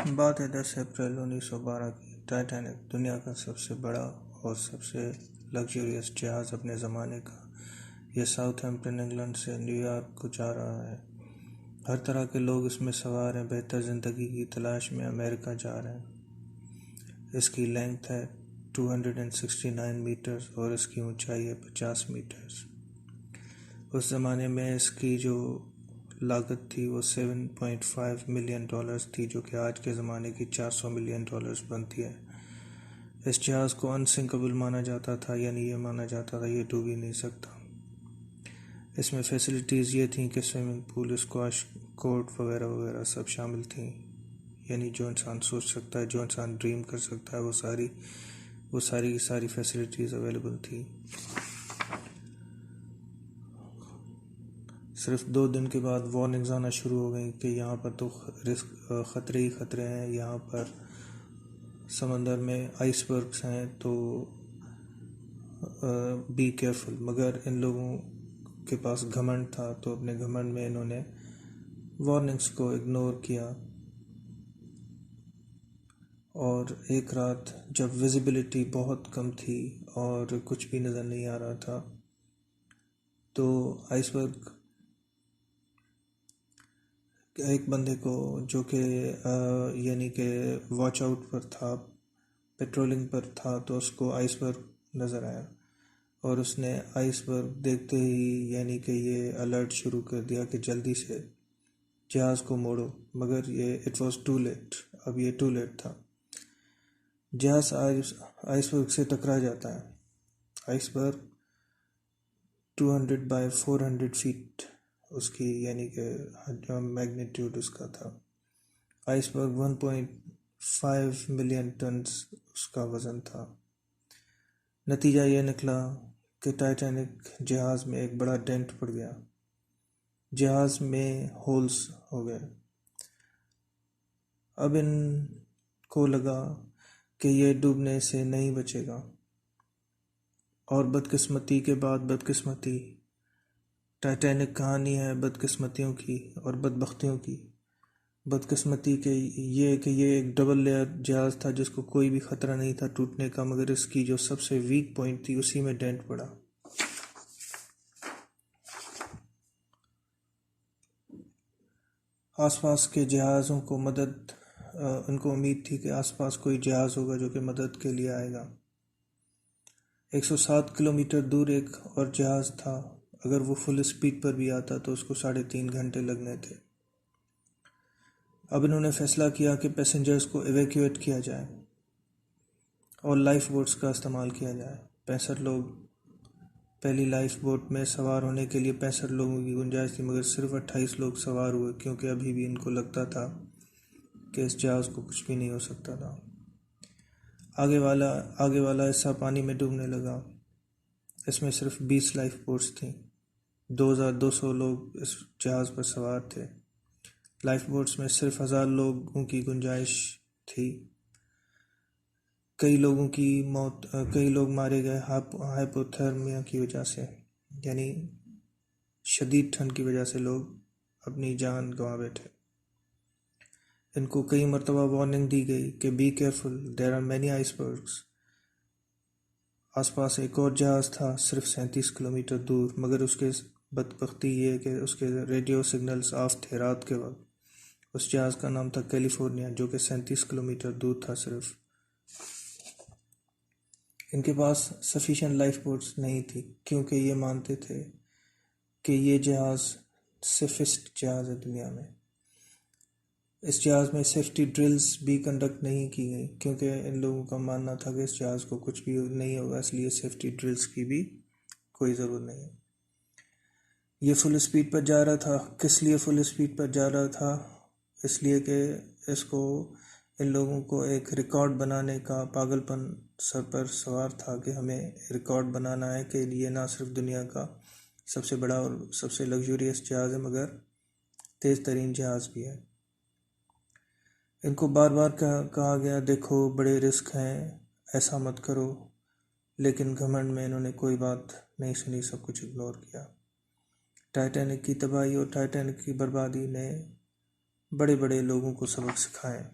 बात है 10 अप्रैल 1912 की। टाइटैनिक दुनिया का सबसे बड़ा और सबसे लग्जरियस जहाज़ अपने ज़माने का। यह साउथहैम्पटन इंग्लैंड से न्यूयॉर्क को जा रहा है। हर तरह के लोग इसमें सवार हैं, बेहतर ज़िंदगी की तलाश में अमेरिका जा रहे हैं। इसकी लेंथ है 269 मीटर्स और इसकी ऊंचाई है 50 मीटर्स। उस ज़माने में इसकी जो लागत थी वो $7.5 मिलियन थी, जो कि आज के ज़माने की $400 मिलियन बनती है। इस जहाज़ को अनसिंकेबल माना जाता था, यानी ये माना जाता था ये डूब ही नहीं सकता। इसमें फैसिलिटीज़ ये थी कि स्विमिंग पूल, स्क्वाश कोर्ट वगैरह वगैरह सब शामिल थी। यानी जो इंसान सोच सकता है, जो इंसान ड्रीम कर सकता है, वो सारी की सारी फैसिलिटीज़ अवेलेबल थी। सिर्फ 2 दिन के बाद वार्निंग्स आना शुरू हो गई कि यहाँ पर तो ख़तरे ही ख़तरे हैं, यहाँ पर समंदर में आइसबर्ग्स हैं, तो बी केयरफुल। मगर इन लोगों के पास घमंड था, तो अपने घमंड में इन्होंने वार्निंग्स को इग्नोर किया। और एक रात जब विजिबिलिटी बहुत कम थी और कुछ भी नज़र नहीं आ रहा था, तो आइसबर्ग एक बंदे को, जो कि यानी कि वॉच आउट पर था, पेट्रोलिंग पर था, तो उसको आइसबर्ग नज़र आया और उसने आइसबर्ग देखते ही यानी कि ये अलर्ट शुरू कर दिया कि जल्दी से जहाज़ को मोड़ो। मगर ये इट वॉज टू लेट, अब ये टू लेट था। जहाज़ आइसबर्ग से टकरा जाता है। आइसबर्ग 200 बाय 400 फीट उसकी यानी कि मैग्नीट्यूड उसका था। आइसबर्ग 1.5 मिलियन टन उसका वज़न था। नतीजा ये निकला कि टाइटैनिक जहाज़ में एक बड़ा डेंट पड़ गया, जहाज़ में होल्स हो गए। अब इनको लगा कि ये डूबने से नहीं बचेगा, और बदकिस्मती के बाद बदकिस्मती। टाइटैनिक कहानी है बदकिस्मतियों की और बदबख्तियों की। बदकिस्मती के ये कि ये एक डबल लेयर जहाज़ था जिसको कोई भी ख़तरा नहीं था टूटने का, मगर इसकी जो सबसे वीक पॉइंट थी उसी में डेंट पड़ा। आसपास के जहाज़ों को उनको उम्मीद थी कि आसपास कोई जहाज़ होगा जो कि मदद के लिए आएगा। 107 किलोमीटर दूर एक और जहाज़ था। अगर वो फुल स्पीड पर भी आता तो उसको 3.5 घंटे लगने थे। अब इन्होंने फैसला किया कि पैसेंजर्स को एवैक्यूएट किया जाए और लाइफ बोट्स का इस्तेमाल किया जाए। 65 लोग पहली लाइफ बोट में सवार होने के लिए 65 लोगों की गुंजाइश थी, मगर सिर्फ 28 लोग सवार हुए, क्योंकि अभी भी इनको लगता था कि इस जहाज़ को कुछ भी नहीं हो सकता था। आगे वाला हिस्सा पानी में डूबने लगा। इसमें सिर्फ 20 लाइफ बोट्स थीं। 2200 लोग इस जहाज़ पर सवार थे। लाइफ बोट्स में सिर्फ 1000 लोगों की गुंजाइश थी। कई लोग मारे गए हाइपोथर्मिया की वजह से, यानी शदीद ठंड की वजह से लोग अपनी जान गंवा बैठे। इनको कई मरतबा वार्निंग दी गई कि be careful, there are many icebergs. आसपास एक और जहाज़ था सिर्फ 37 किलोमीटर दूर, मगर उसके बदबख्ती ये कि उसके रेडियो सिग्नल्स ऑफ थे रात के वक्त। उस जहाज़ का नाम था कैलिफोर्निया, जो कि 37 किलोमीटर दूर था सिर्फ। इनके पास सफिशिएंट लाइफ बोट्स नहीं थी, क्योंकि ये मानते थे कि ये जहाज़ सेफेस्ट जहाज़ है दुनिया में। इस जहाज़ में सेफ्टी ड्रिल्स भी कंडक्ट नहीं की गई, क्योंकि इन लोगों का मानना था कि इस जहाज़ को कुछ भी नहीं होगा, इसलिए सेफ्टी ड्रिल्स की भी कोई ज़रूरत नहीं है। ये फुल स्पीड पर जा रहा था। किस लिए फुल स्पीड पर जा रहा था? इसलिए कि इसको इन लोगों को एक रिकॉर्ड बनाने का पागलपन सर पर सवार था कि हमें रिकॉर्ड बनाना है कि ये ना सिर्फ दुनिया का सबसे बड़ा और सबसे लग्जूरियस जहाज़ है, मगर तेज़ तरीन जहाज़ भी है। इनको बार बार कहा गया, देखो बड़े रिस्क हैं, ऐसा मत करो, लेकिन घमंड में इन्होंने कोई बात नहीं सुनी, सब कुछ इग्नोर किया। टाइटैनिक की तबाही और टाइटैनिक की बर्बादी ने बड़े बड़े लोगों को सबक सिखाए।